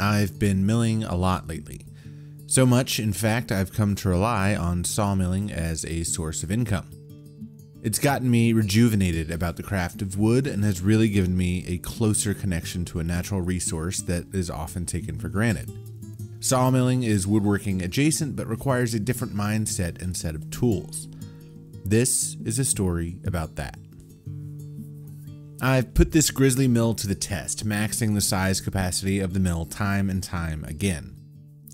I've been milling a lot lately. So much, in fact, I've come to rely on sawmilling as a source of income. It's gotten me rejuvenated about the craft of wood and has really given me a closer connection to a natural resource that is often taken for granted. Sawmilling is woodworking adjacent but requires a different mindset and set of tools. This is a story about that. I've put this grizzly mill to the test, maxing the size capacity of the mill time and time again.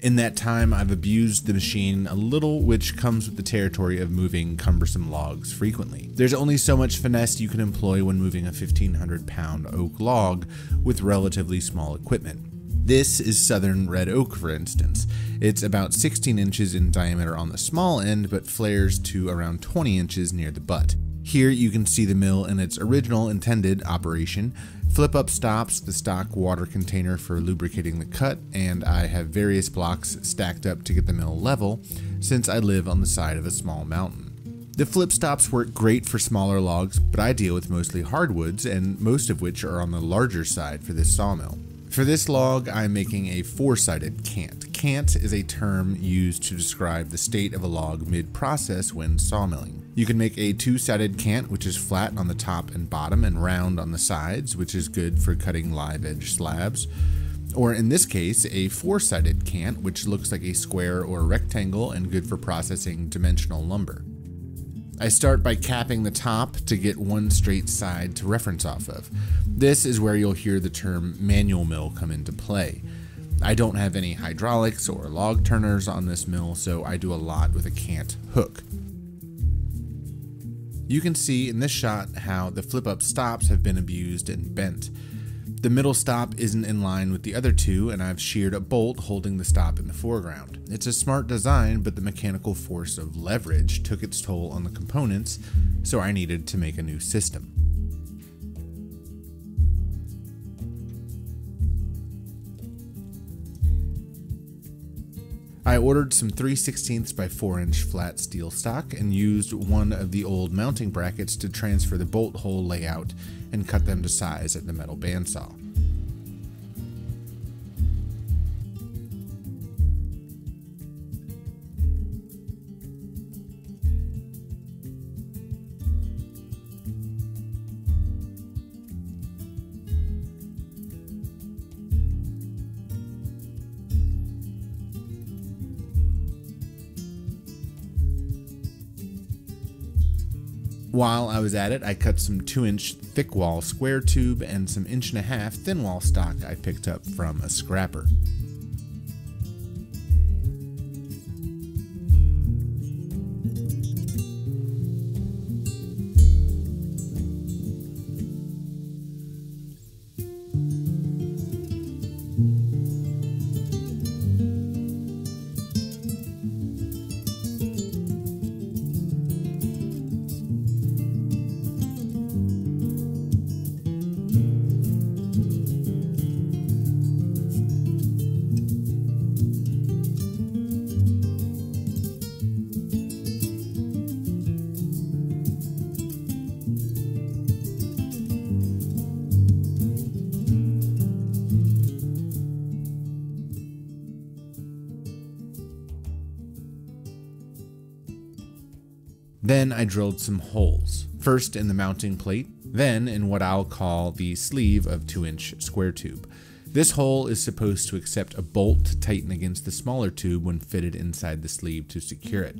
In that time, I've abused the machine a little, which comes with the territory of moving cumbersome logs frequently. There's only so much finesse you can employ when moving a 1,500-pound oak log with relatively small equipment. This is southern red oak, for instance. It's about 16 inches in diameter on the small end, but flares to around 20 inches near the butt. Here you can see the mill in its original intended operation. Flip-up stops, the stock water container for lubricating the cut, and I have various blocks stacked up to get the mill level, since I live on the side of a small mountain. The flip stops work great for smaller logs, but I deal with mostly hardwoods, and most of which are on the larger side for this sawmill. For this log, I'm making a four-sided cant. Cant is a term used to describe the state of a log mid-process when sawmilling. You can make a two-sided cant, which is flat on the top and bottom and round on the sides, which is good for cutting live edge slabs. Or in this case, a four-sided cant, which looks like a square or a rectangle and good for processing dimensional lumber. I start by capping the top to get one straight side to reference off of. This is where you'll hear the term manual mill come into play. I don't have any hydraulics or log turners on this mill, so I do a lot with a cant hook. You can see in this shot how the flip-up stops have been abused and bent. The middle stop isn't in line with the other two, and I've sheared a bolt holding the stop in the foreground. It's a smart design, but the mechanical force of leverage took its toll on the components, so I needed to make a new system. I ordered some 3/16 by 4 inch flat steel stock and used one of the old mounting brackets to transfer the bolt hole layout and cut them to size at the metal bandsaw. While I was at it, I cut some 2-inch thick wall square tube and some 1.5-inch thin wall stock I picked up from a scrapper. Then I drilled some holes, first in the mounting plate, then in what I'll call the sleeve of 2-inch square tube. This hole is supposed to accept a bolt to tighten against the smaller tube when fitted inside the sleeve to secure it.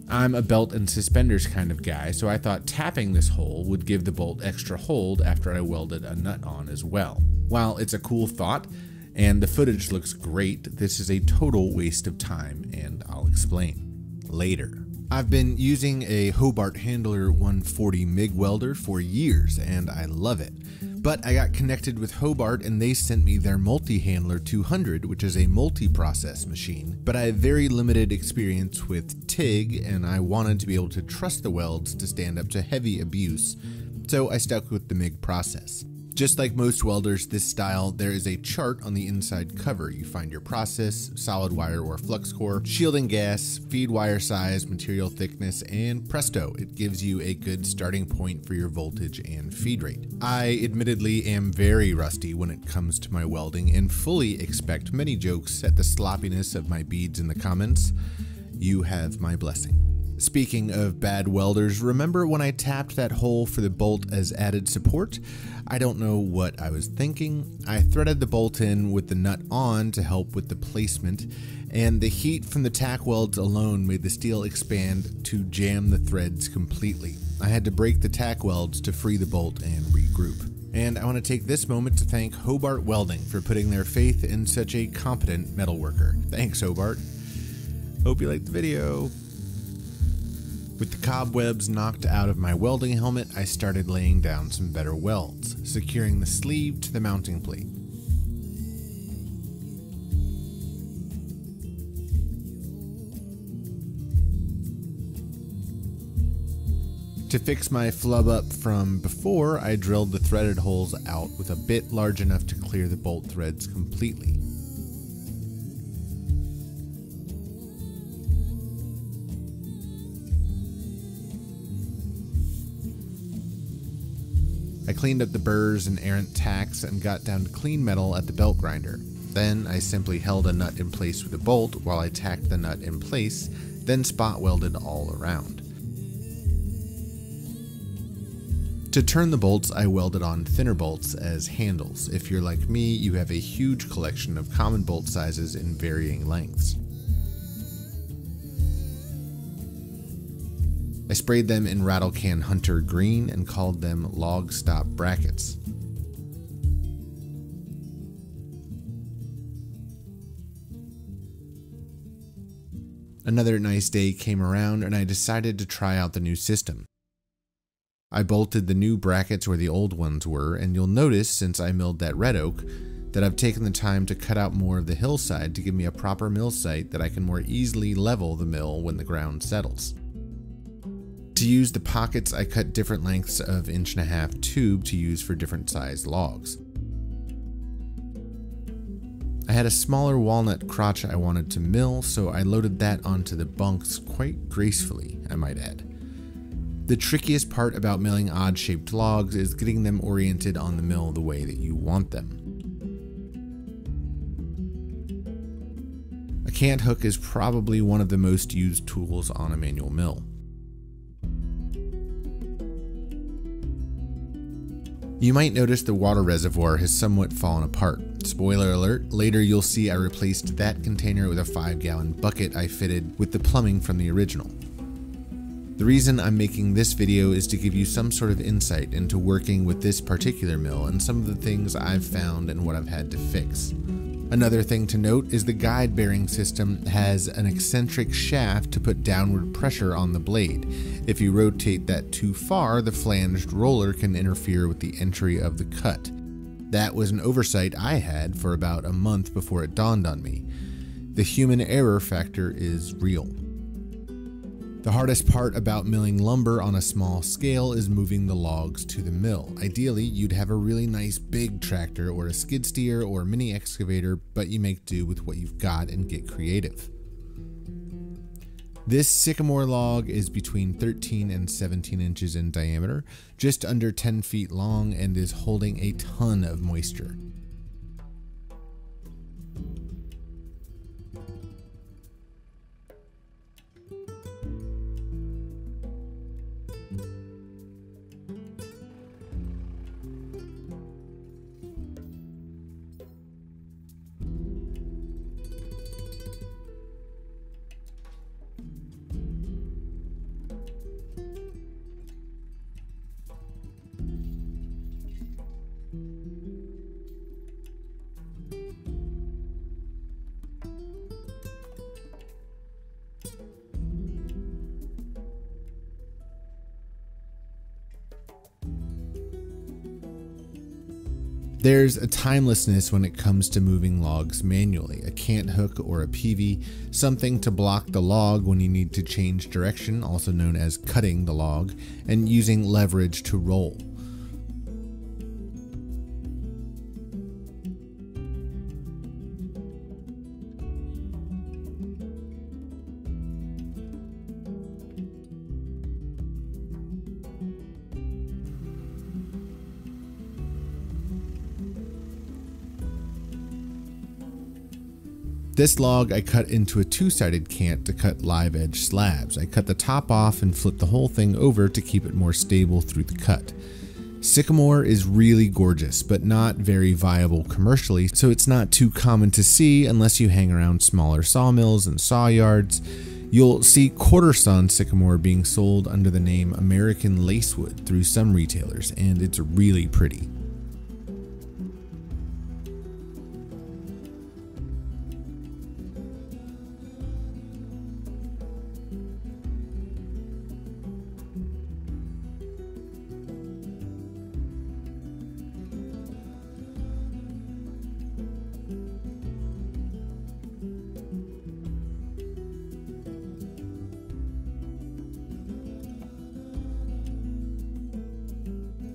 I'm a belt and suspenders kind of guy, so I thought tapping this hole would give the bolt extra hold after I welded a nut on as well. While it's a cool thought, and the footage looks great, this is a total waste of time, and I'll explain later. I've been using a Hobart Handler 140 MIG welder for years, and I love it. But I got connected with Hobart and they sent me their Multi-Handler 200, which is a multi-process machine. But I have very limited experience with TIG, and I wanted to be able to trust the welds to stand up to heavy abuse, so I stuck with the MIG process. Just like most welders this style, there is a chart on the inside cover. You find your process, solid wire or flux core, shielding gas, feed wire size, material thickness, and presto, it gives you a good starting point for your voltage and feed rate. I admittedly am very rusty when it comes to my welding and fully expect many jokes at the sloppiness of my beads in the comments. You have my blessing. Speaking of bad welders, remember when I tapped that hole for the bolt as added support? I don't know what I was thinking. I threaded the bolt in with the nut on to help with the placement, and the heat from the tack welds alone made the steel expand to jam the threads completely. I had to break the tack welds to free the bolt and regroup. And I want to take this moment to thank Hobart Welding for putting their faith in such a competent metalworker. Thanks, Hobart. Hope you liked the video. With the cobwebs knocked out of my welding helmet, I started laying down some better welds, securing the sleeve to the mounting plate. To fix my flub up from before, I drilled the threaded holes out with a bit large enough to clear the bolt threads completely. I cleaned up the burrs and errant tacks and got down to clean metal at the belt grinder. Then I simply held a nut in place with a bolt while I tacked the nut in place, then spot welded all around. To turn the bolts, I welded on thinner bolts as handles. If you're like me, you have a huge collection of common bolt sizes in varying lengths. I sprayed them in Rattle Can Hunter green and called them log stop brackets. Another nice day came around and I decided to try out the new system. I bolted the new brackets where the old ones were, and you'll notice since I milled that red oak that I've taken the time to cut out more of the hillside to give me a proper mill site that I can more easily level the mill when the ground settles. To use the pockets, I cut different lengths of 1.5" tube to use for different sized logs. I had a smaller walnut crotch I wanted to mill, so I loaded that onto the bunks quite gracefully, I might add. The trickiest part about milling odd-shaped logs is getting them oriented on the mill the way that you want them. A cant hook is probably one of the most used tools on a manual mill. You might notice the water reservoir has somewhat fallen apart. Spoiler alert, later you'll see I replaced that container with a 5-gallon bucket I fitted with the plumbing from the original. The reason I'm making this video is to give you some sort of insight into working with this particular mill and some of the things I've found and what I've had to fix. Another thing to note is the guide bearing system has an eccentric shaft to put downward pressure on the blade. If you rotate that too far, the flanged roller can interfere with the entry of the cut. That was an oversight I had for about a month before it dawned on me. The human error factor is real. The hardest part about milling lumber on a small scale is moving the logs to the mill. Ideally, you'd have a really nice big tractor or a skid steer or mini excavator, but you make do with what you've got and get creative. This sycamore log is between 13 and 17 inches in diameter, just under 10 feet long, and is holding a ton of moisture. There's a timelessness when it comes to moving logs manually. A cant hook or a peavey, something to block the log when you need to change direction, also known as cutting the log, and using leverage to roll. This log I cut into a two-sided cant to cut live edge slabs. I cut the top off and flipped the whole thing over to keep it more stable through the cut. Sycamore is really gorgeous, but not very viable commercially, so it's not too common to see unless you hang around smaller sawmills and saw yards. You'll see quarter-sawn sycamore being sold under the name American Lacewood through some retailers, and it's really pretty.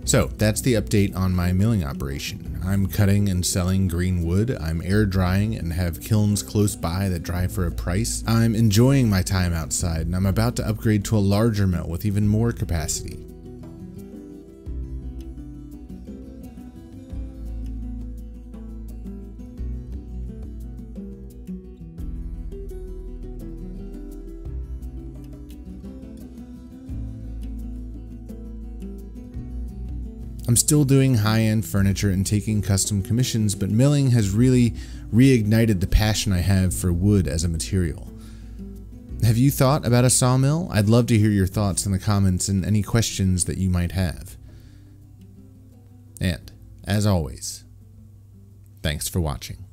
So that's the update on my milling operation. I'm cutting and selling green wood, I'm air drying and have kilns close by that dry for a price. I'm enjoying my time outside, and I'm about to upgrade to a larger mill with even more capacity. I'm still doing high-end furniture and taking custom commissions, but milling has really reignited the passion I have for wood as a material. Have you thought about a sawmill? I'd love to hear your thoughts in the comments and any questions that you might have. And, as always, thanks for watching.